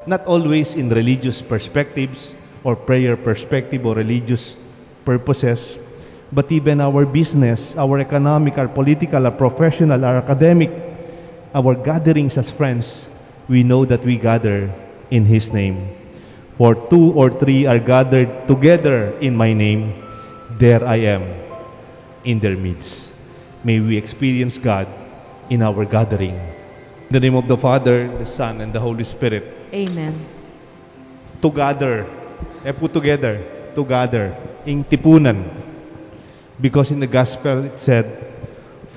Not always in religious perspectives or prayer perspective or religious purposes, but even our business, our economic, our political, our professional, our academic, our gatherings as friends, we know that we gather in His name. For 2 or 3 are gathered together in my name, there I am in their midst. May we experience God in our gathering. In the name of the Father, the Son, and the Holy Spirit. Amen. To gather. Put together. To gather. In tipunan. Because in the Gospel it said,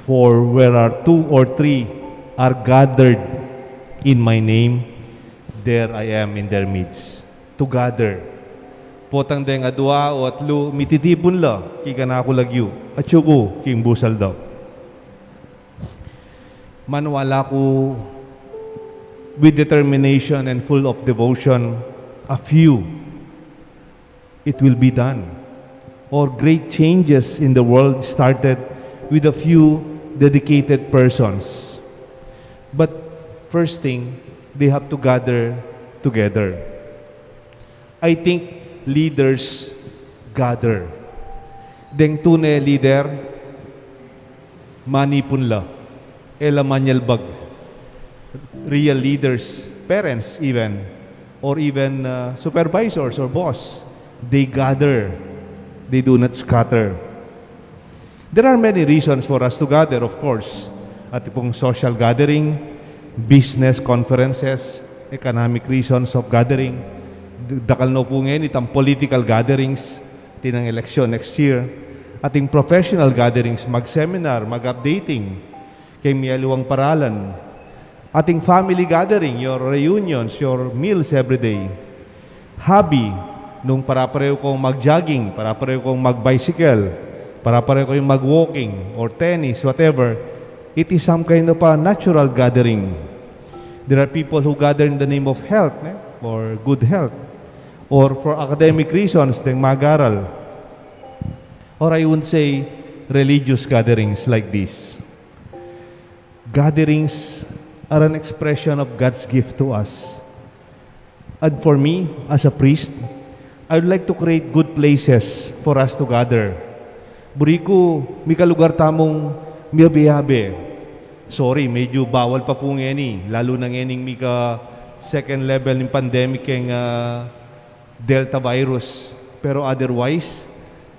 for where are 2 or 3 are gathered in my name, there I am in their midst. To gather. Potang deng adwa o atlo, mititipon la, kika na ako lagyo, at yuko, king busal daw. Manwala ko with determination and full of devotion, a few, it will be done. Or great changes in the world started with a few dedicated persons. But first thing, they have to gather together. I think leaders gather. Deng tunay leader, manipun la, elamanyalbag. Real leaders, parents even, or even supervisors or boss, they gather. They do not scatter. There are many reasons for us to gather, of course. At pong social gathering, business conferences, economic reasons of gathering. Dakal no po ngayon itang political gatherings, tinang election next year. Ating professional gatherings, mag-seminar, mag-updating, kay miyaluwang paralan. Ating family gathering, your reunions, your meals every day. Hobby, nung para-pareho kong mag-jogging, para-pareho kong mag-bicycle, para-pareho kong mag-walking, or tennis, whatever, it is some kind of a natural gathering. There are people who gather in the name of health, or good health, or for academic reasons, deng mag-aral. Or I would say, religious gatherings like this. Gatherings are an expression of God's gift to us. And for me, as a priest, I would like to create good places for us to gather. Buriko, may kalugar tamong miyabi-yabi. Sorry, medyo bawal pa po ngeni. Lalo na ngening mika second level ng pandemic ng Delta virus. Pero otherwise,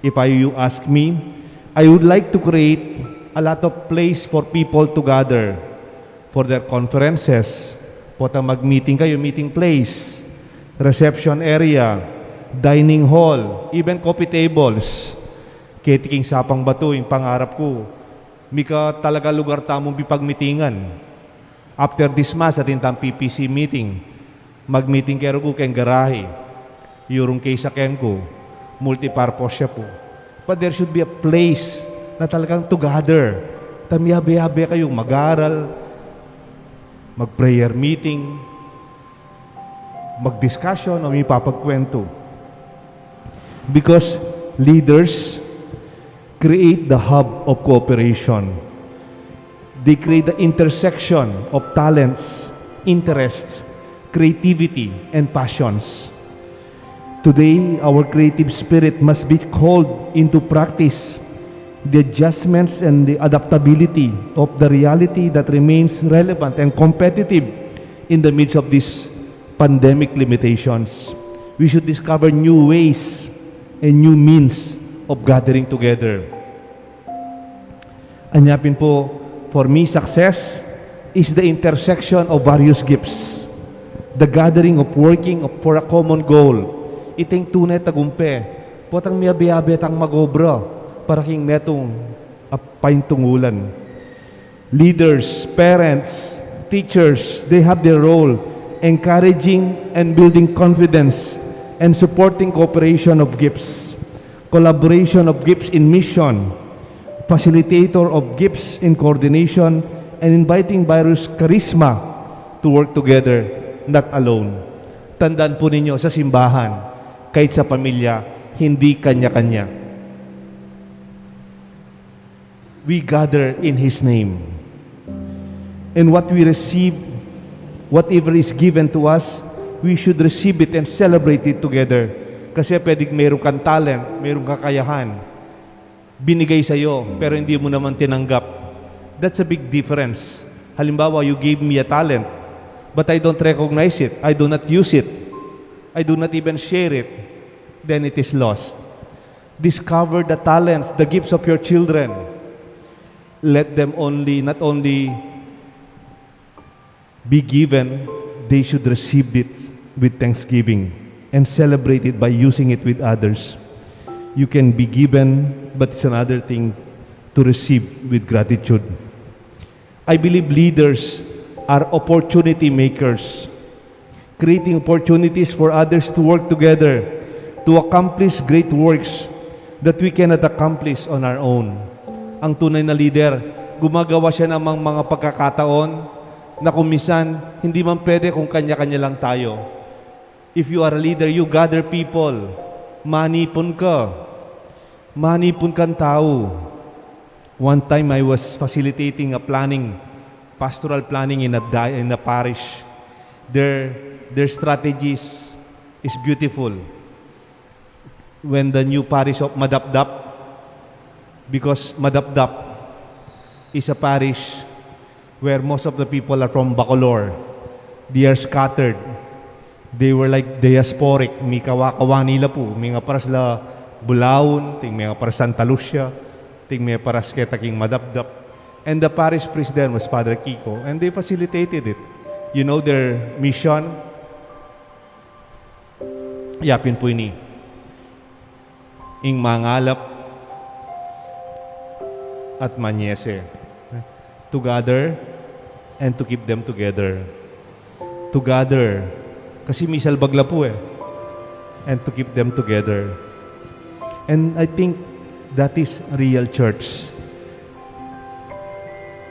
if you ask me, I would like to create a lot of place for people to gather for their conferences. Pota mag-meeting kayo, meeting place, reception area, dining hall, even coffee tables. Ketiking sapang bato, yung pangarap ko. Mika talaga lugar tamong bipagmitingan. After this Mass, atin tam PPC meeting. Mag-meeting kero ko keng garahe. Yurong kay sa ko. Multipurpose siya po. But there should be a place na talagang to gather. Tamiyabe-yabe kayong mag-aral, mag-prayer meeting, mag-discussion o may papagkwento. Because leaders create the hub of cooperation. They create the intersection of talents, interests, creativity, and passions. Today, our creative spirit must be called into practice. The adjustments and the adaptability of the reality that remains relevant and competitive in the midst of these pandemic limitations. We should discover new ways and new means of gathering together. Anyapin po, for me, success is the intersection of various gifts. The gathering of working for a common goal. Iting tunay tagumpe. Potang miyabi-yabi tang magobra para king metong paintungulan. Leaders, parents, teachers, they have their role encouraging and building confidence and supporting cooperation of gifts, collaboration of gifts in mission, facilitator of gifts in coordination, and inviting various charisma to work together, not alone. Tandaan po ninyo sa simbahan, kahit sa pamilya, hindi kanya-kanya. We gather in His name. And what we receive, whatever is given to us, we should receive it and celebrate it together. Kasi pwedeng meron kang talent, meron kakayahan, binigay sa'yo, pero hindi mo naman tinanggap. That's a big difference. Halimbawa, you gave me a talent, but I don't recognize it. I do not use it. I do not even share it. Then it is lost. Discover the talents, the gifts of your children. Let them not only be given, they should receive it with thanksgiving and celebrate it by using it with others. You can be given, but it's another thing to receive with gratitude. I believe leaders are opportunity makers, creating opportunities for others to work together to accomplish great works that we cannot accomplish on our own. Ang tunay na leader, gumagawa siya ng mga pagkakataon na kung minsan, hindi man pwede kung kanya-kanya lang tayo. If you are a leader, you gather people. Manipon ka. Manipon kang tao. One time, I was facilitating a pastoral planning in a parish. Their strategies is beautiful. When the new parish of Madapdap, because Madapdap is a parish where most of the people are from Bacolor. They are scattered. They were like diasporic. May kawa-kawa nila po. May nga paras la Bulaon, ting may nga paras Santa Lucia, ting may paras ketaking Madapdap. And the parish priest there was Father Kiko, and they facilitated it. You know their mission? Yapin po ini. Ing mangalap at manyese. To gather and to keep them together. To gather. Kasi may salbagla po eh. And to keep them together. And I think that is real church.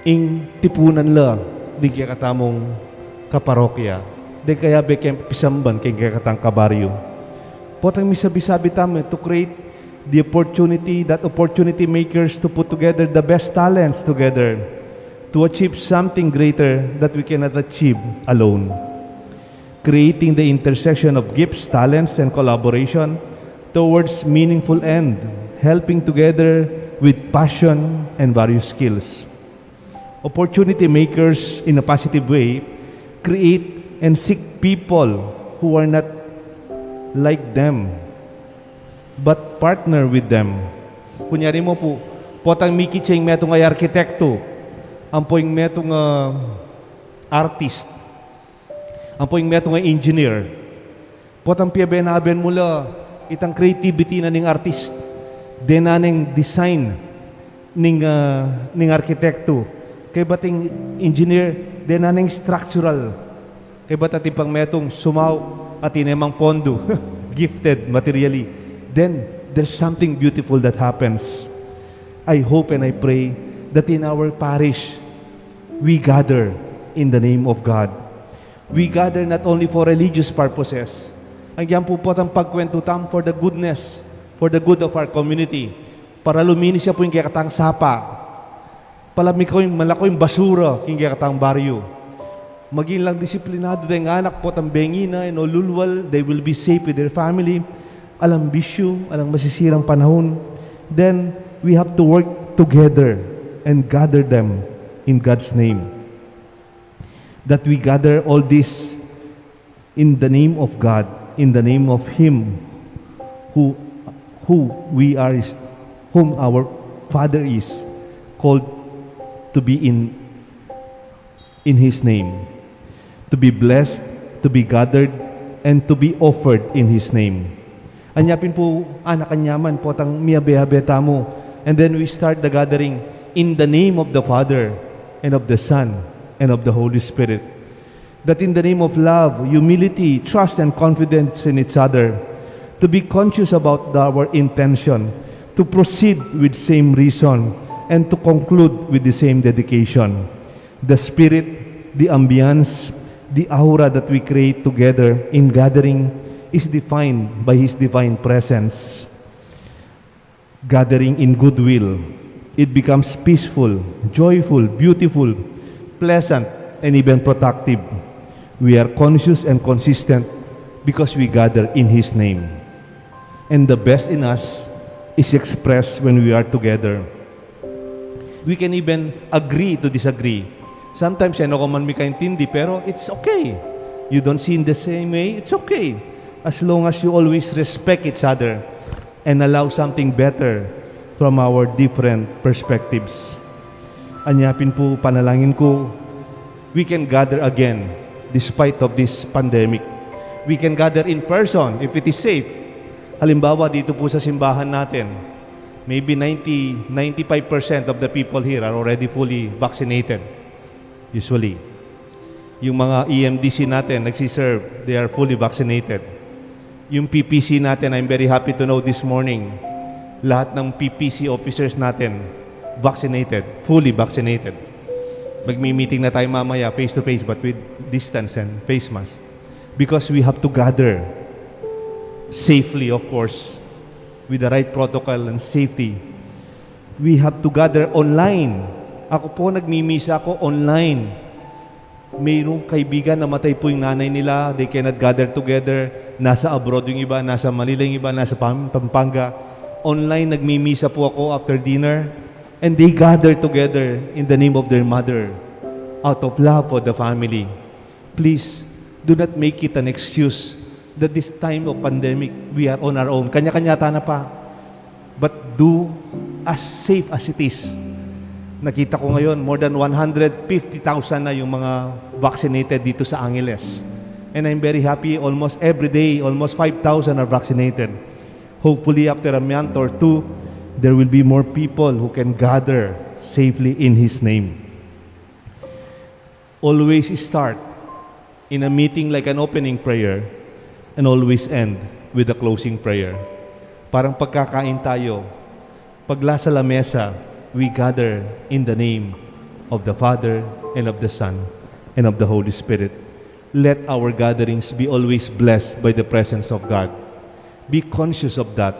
Ing tipunan la, di kaya katamong kaparokya. Di kaya bekem pisamban kaya katang kabaryo. Potang misabi-sabi tamo to create the opportunity, that opportunity makers to put together the best talents together to achieve something greater that we cannot achieve alone. Creating the intersection of gifts, talents, and collaboration towards meaningful end, helping together with passion and various skills. Opportunity makers, in a positive way, create and seek people who are not like them, but partner with them. Kunyari mo po, potang miki cheng metong ay arkitekto, ampoing metong artist, ampoing metong ay engineer, potang piyabenaben mula itang creativity na ning artist, denaning design ning arkitekto, kay bating engineer, denaning structural, kay batati pang metong sumaw at inemang pondo, gifted materially. Then, there's something beautiful that happens. I hope and I pray that in our parish, we gather in the name of God. We gather not only for religious purposes. Ang yan po ang pagkwentutam for the goodness, for the good of our community. Para luminis siya po yung kayakatang sapa. Malakoy yung basura yung kayakatang baryo. Maging lang disiplinado tayong anak po ang bengina and olulwal, they will be safe with their family. Alang bisyo, alang masisirang panahon, then we have to work together and gather them in God's name. That we gather all this in the name of God, in the name of Him who we are, whom our Father is, called to be in His name, to be blessed, to be gathered, and to be offered in His name. Anyapin po, anak kanyaman po tang miyabe-habe tamo. And then we start the gathering in the name of the Father and of the Son and of the Holy Spirit. That in the name of love, humility, trust, and confidence in each other, to be conscious about our intention, to proceed with same reason, and to conclude with the same dedication. The spirit, the ambience, the aura that we create together in gathering is defined by His divine presence. Gathering in goodwill, it becomes peaceful, joyful, beautiful, pleasant, and even productive. We are conscious and consistent because we gather in His name. And the best in us is expressed when we are together. We can even agree to disagree. Sometimes, ano ko man may kaintindi, pero it's okay. You don't see in the same way, it's okay. As long as you always respect each other and allow something better from our different perspectives. Anyapin po, panalangin ko, we can gather again despite of this pandemic. We can gather in person if it is safe. Halimbawa, dito po sa simbahan natin, maybe 95% of the people here are already fully vaccinated. Usually. Yung mga EMDC natin, nagsiserve, they are fully vaccinated. Yung PPC natin, I'm very happy to know this morning, lahat ng PPC officers natin, vaccinated, fully vaccinated. Magmi-meeting na tayo mamaya, face-to-face, but with distance and face mask. Because we have to gather safely, of course, with the right protocol and safety. We have to gather online. Ako po, nagmimisa ako online. Mayroong kaibigan, namatay po yung nanay nila, they cannot gather together. Nasa abroad yung iba, nasa Manila yung iba, nasa Pampanga. Online, nagmimisa po ako after dinner. And they gather together in the name of their mother, out of love for the family. Please, do not make it an excuse that this time of pandemic, we are on our own. Kanya-kanyata na pa. But do as safe as it is. Nakita ko ngayon, more than 150,000 na yung mga vaccinated dito sa Angeles. And I'm very happy, almost every day, almost 5,000 are vaccinated. Hopefully, after a month or two, there will be more people who can gather safely in His name. Always start in a meeting like an opening prayer and always end with a closing prayer. Parang pagkakain tayo, paglasa lamesa, we gather in the name of the Father and of the Son and of the Holy Spirit. Let our gatherings be always blessed by the presence of God. Be conscious of that,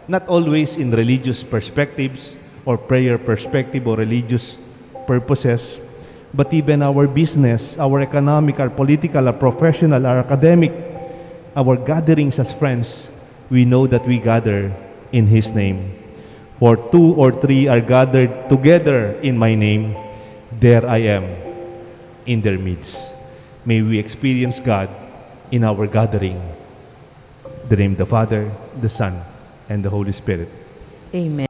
not always in religious perspectives or prayer perspective or religious purposes, but even our business, our economic, our political, our professional, our academic, our gatherings as friends, we know that we gather in His name. For 2 or 3 are gathered together in my name, there I am in their midst. May we experience God in our gathering. In the name of the Father, the Son, and the Holy Spirit. Amen.